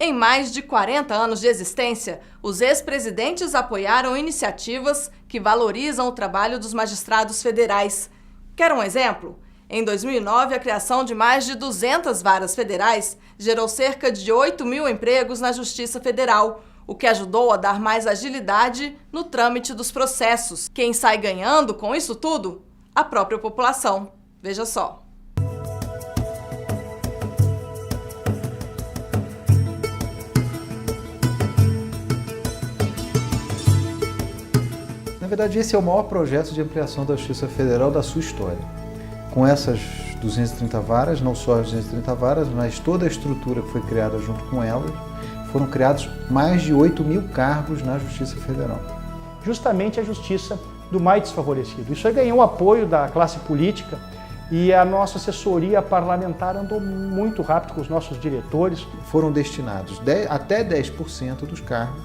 Em mais de 40 anos de existência, os ex-presidentes apoiaram iniciativas que valorizam o trabalho dos magistrados federais. Quer um exemplo? Em 2009, a criação de mais de 200 varas federais gerou cerca de 8.000 empregos na Justiça Federal, o que ajudou a dar mais agilidade no trâmite dos processos. Quem sai ganhando com isso tudo? A própria população. Veja só. Na verdade, esse é o maior projeto de ampliação da Justiça Federal da sua história. Com essas 230 varas, não só as 230 varas, mas toda a estrutura que foi criada junto com elas, foram criados mais de 8.000 cargos na Justiça Federal. Justamente a justiça do mais desfavorecido. Isso aí ganhou o apoio da classe política e a nossa assessoria parlamentar andou muito rápido com os nossos diretores. Foram destinados até 10% dos cargos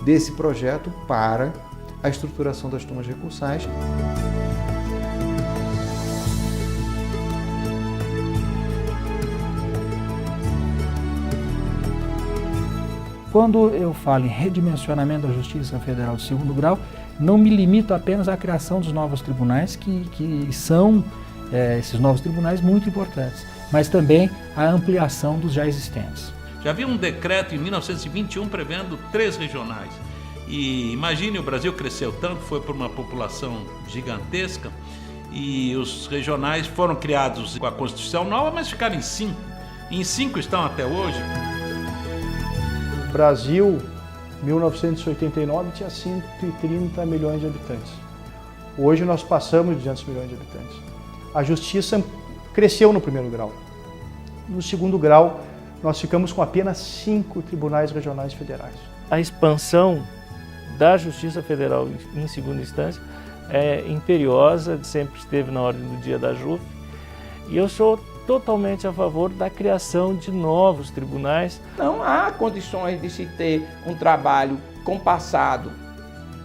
desse projeto para a estruturação das turmas recursais. Quando eu falo em redimensionamento da Justiça Federal de segundo grau, não me limito apenas à criação dos novos tribunais, que são esses novos tribunais muito importantes, mas também a ampliação dos já existentes. Já havia um decreto em 1921 prevendo 3 regionais. E imagine, o Brasil cresceu tanto, foi por uma população gigantesca, e os regionais foram criados com a Constituição nova, mas ficaram em 5. Em 5 estão até hoje. O Brasil, em 1989, tinha 130 milhões de habitantes. Hoje nós passamos de 200 milhões de habitantes. A justiça cresceu no primeiro grau. No segundo grau, nós ficamos com apenas 5 tribunais regionais federais. A expansão da Justiça Federal em segunda instância é imperiosa, sempre esteve na ordem do dia da JUF, e eu sou totalmente a favor da criação de novos tribunais. Não há condições de se ter um trabalho compassado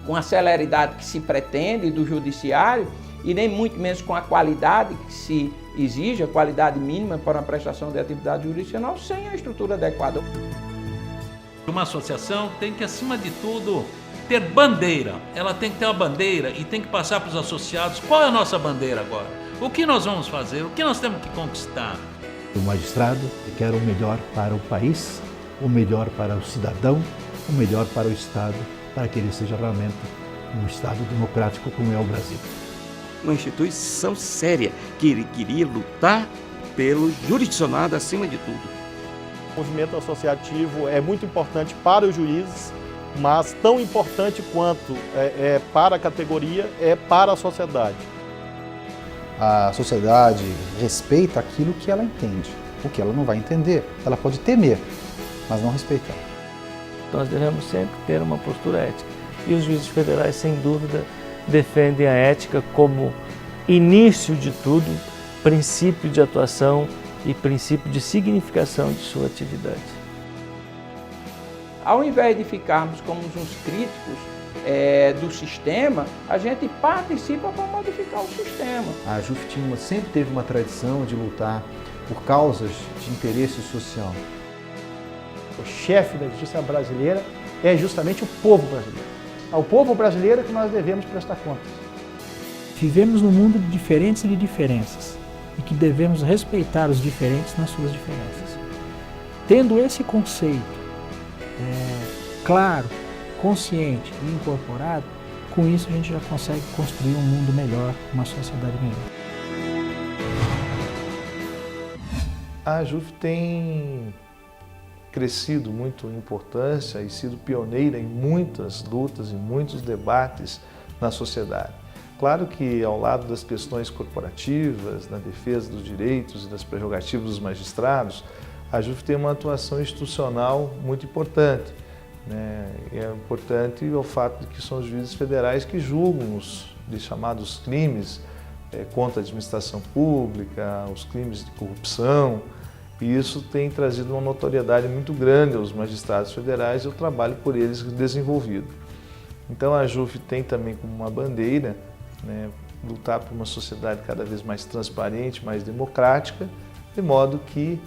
com a celeridade que se pretende do judiciário e nem muito menos com a qualidade que se exige, a qualidade mínima para a prestação de atividade jurisdicional, sem a estrutura adequada. Uma associação tem que, acima de tudo, ter bandeira. Ela tem que ter uma bandeira e tem que passar para os associados qual é a nossa bandeira agora. O que nós vamos fazer? O que nós temos que conquistar? O magistrado quer o melhor para o país, o melhor para o cidadão, o melhor para o Estado, para que ele seja realmente um Estado democrático como é o Brasil. Uma instituição séria que queria lutar pelo jurisdicionado acima de tudo. O movimento associativo é muito importante para os juízes, mas tão importante quanto para a categoria, é para a sociedade. A sociedade respeita aquilo que ela entende. O que ela não vai entender, ela pode temer, mas não respeitar. Nós devemos sempre ter uma postura ética. E os juízes federais, sem dúvida, defendem a ética como início de tudo, princípio de atuação e princípio de significação de sua atividade. Ao invés de ficarmos como uns críticos do sistema, a gente participa para modificar o sistema. A JUF sempre teve uma tradição de lutar por causas de interesse social. O chefe da justiça brasileira é justamente o povo brasileiro. Ao povo brasileiro é que nós devemos prestar contas. Vivemos num mundo de diferentes e de diferenças, e que devemos respeitar os diferentes nas suas diferenças. Tendo esse conceito claro, consciente e incorporado, com isso a gente já consegue construir um mundo melhor, uma sociedade melhor. A JUF tem crescido muito em importância e sido pioneira em muitas lutas, em muitos debates na sociedade. Claro que, ao lado das questões corporativas, na defesa dos direitos e das prerrogativas dos magistrados, a JUF tem uma atuação institucional muito importante. E é importante o fato de que são os juízes federais que julgam os chamados crimes contra a administração pública, os crimes de corrupção, e isso tem trazido uma notoriedade muito grande aos magistrados federais e o trabalho por eles desenvolvido. Então a JUF tem também como uma bandeira lutar por uma sociedade cada vez mais transparente, mais democrática, de modo que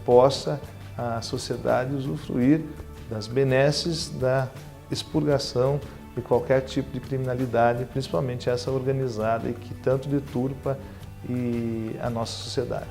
possa a sociedade usufruir das benesses da expurgação de qualquer tipo de criminalidade, principalmente essa organizada e que tanto deturpa a nossa sociedade.